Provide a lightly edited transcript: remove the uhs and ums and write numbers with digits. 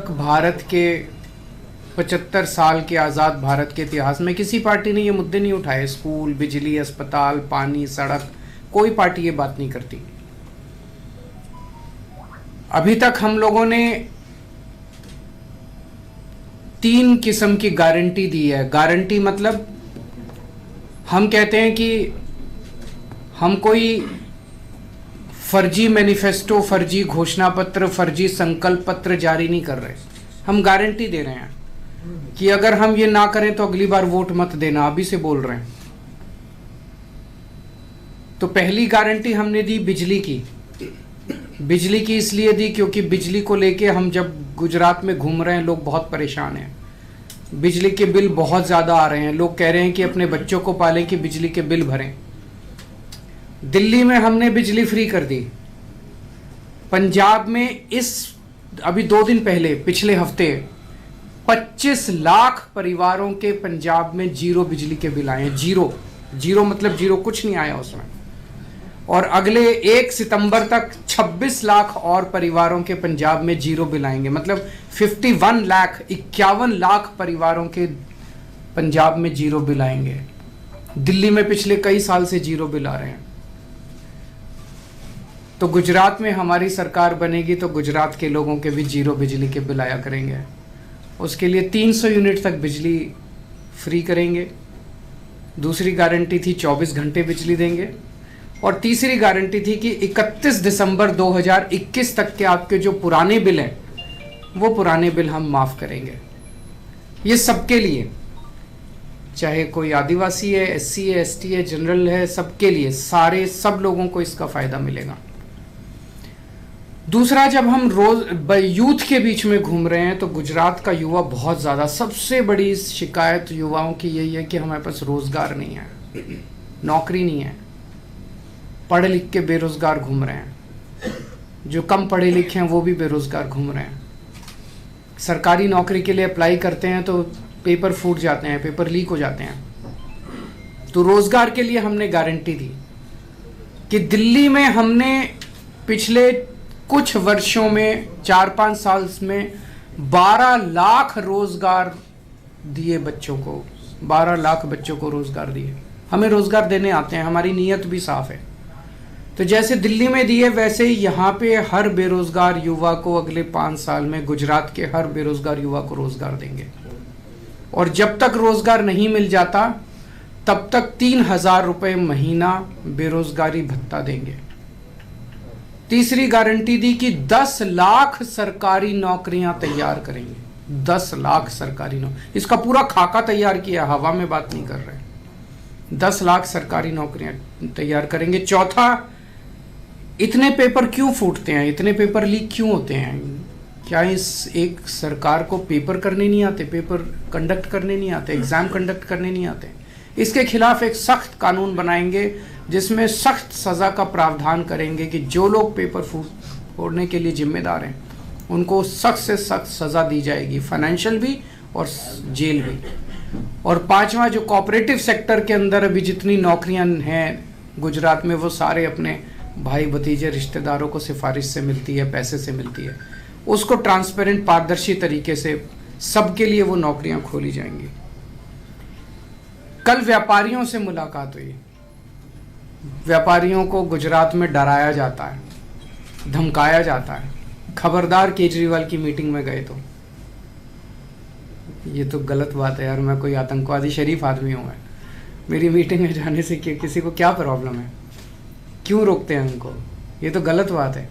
तक भारत के 75 साल के आज़ाद भारत के इतिहास में किसी पार्टी ने ये मुद्दे नहीं उठाए। स्कूल, बिजली, अस्पताल, पानी, सड़क, कोई पार्टी ये बात नहीं करती। अभी तक हम लोगों ने 3 किस्म की गारंटी दी है। गारंटी मतलब हम कहते हैं कि हम कोई फर्जी मैनिफेस्टो, फर्जी घोषणा पत्र, फर्जी संकल्प पत्र जारी नहीं कर रहे। हम गारंटी दे रहे हैं कि अगर हम ये ना करें तो अगली बार वोट मत देना, अभी से बोल रहे हैं। तो पहली गारंटी हमने दी बिजली की। बिजली की इसलिए दी क्योंकि बिजली को लेके हम जब गुजरात में घूम रहे हैं, लोग बहुत परेशान हैं। बिजली के बिल बहुत ज़्यादा आ रहे हैं। लोग कह रहे हैं कि अपने बच्चों को पालें कि बिजली के बिल भरें। दिल्ली में हमने बिजली फ्री कर दी। पंजाब में अभी 2 दिन पहले, पिछले हफ्ते 25 लाख परिवारों के पंजाब में जीरो बिजली के बिल आए हैं। जीरो मतलब जीरो, कुछ नहीं आया उसमें। और अगले 1 सितंबर तक 26 लाख और परिवारों के पंजाब में जीरो बिल आएंगे। मतलब 51 लाख परिवारों के पंजाब में जीरो बिल आएंगे। दिल्ली में पिछले कई साल से जीरो बिल आ रहे हैं। तो गुजरात में हमारी सरकार बनेगी तो गुजरात के लोगों के भी जीरो बिजली के बिल आया करेंगे। उसके लिए 300 यूनिट तक बिजली फ्री करेंगे। दूसरी गारंटी थी 24 घंटे बिजली देंगे। और तीसरी गारंटी थी कि 31 दिसंबर 2021 तक के आपके जो पुराने बिल हैं, वो पुराने बिल हम माफ़ करेंगे। ये सबके लिए, चाहे कोई आदिवासी है, SC है, ST है, जनरल है, सबके लिए, सब लोगों को इसका फ़ायदा मिलेगा। दूसरा, जब हम रोज यूथ के बीच में घूम रहे हैं तो गुजरात का युवा बहुत ज़्यादा, सबसे बड़ी शिकायत युवाओं की यही है कि हमारे पास रोज़गार नहीं है, नौकरी नहीं है। पढ़े लिख के बेरोज़गार घूम रहे हैं। जो कम पढ़े लिखे हैं वो भी बेरोज़गार घूम रहे हैं। सरकारी नौकरी के लिए अप्लाई करते हैं तो पेपर फूट जाते हैं, पेपर लीक हो जाते हैं। तो रोज़गार के लिए हमने गारंटी दी कि दिल्ली में हमने पिछले कुछ वर्षों में, 4-5 साल में 12 लाख रोज़गार दिए बच्चों को। 12 लाख बच्चों को रोज़गार दिए। हमें रोज़गार देने आते हैं, हमारी नीयत भी साफ़ है। तो जैसे दिल्ली में दिए, वैसे ही यहाँ पे हर बेरोज़गार युवा को अगले 5 साल में गुजरात के हर बेरोज़गार युवा को रोज़गार देंगे। और जब तक रोज़गार नहीं मिल जाता तब तक 3000 रुपये महीना बेरोज़गारी भत्ता देंगे। तीसरी गारंटी दी कि 10 लाख सरकारी नौकरियां तैयार करेंगे। 10 लाख सरकारी नौकरी, इसका पूरा खाका तैयार किया, हवा में बात नहीं कर रहे। 10 लाख सरकारी नौकरियां तैयार करेंगे। चौथा, इतने पेपर क्यों फूटते हैं, इतने पेपर लीक क्यों होते हैं? क्या इस एक सरकार को पेपर करने नहीं आते, पेपर कंडक्ट करने नहीं आते, एग्ज़ाम कंडक्ट करने नहीं आते? इसके खिलाफ एक सख्त कानून बनाएंगे जिसमें सख्त सज़ा का प्रावधान करेंगे कि जो लोग पेपर फोड़ने के लिए जिम्मेदार हैं उनको सख्त से सख्त सज़ा दी जाएगी, फाइनेंशियल भी और जेल भी। और 5वां, जो कोऑपरेटिव सेक्टर के अंदर अभी जितनी नौकरियां हैं गुजरात में, वो सारे अपने भाई भतीजे रिश्तेदारों को सिफारिश से मिलती है, पैसे से मिलती है। उसको ट्रांसपेरेंट, पारदर्शी तरीके से सबके लिए वो नौकरियां खोली जाएंगी। कल व्यापारियों से मुलाकात हुई। व्यापारियों को गुजरात में डराया जाता है, धमकाया जाता है। खबरदार केजरीवाल की मीटिंग में गए तो। ये तो गलत बात है यार, मैं कोई आतंकवादी, शरीफ आदमी हूँ मैं। मेरी मीटिंग में जाने से किसी को क्या प्रॉब्लम है? क्यों रोकते हैं उनको? ये तो गलत बात है।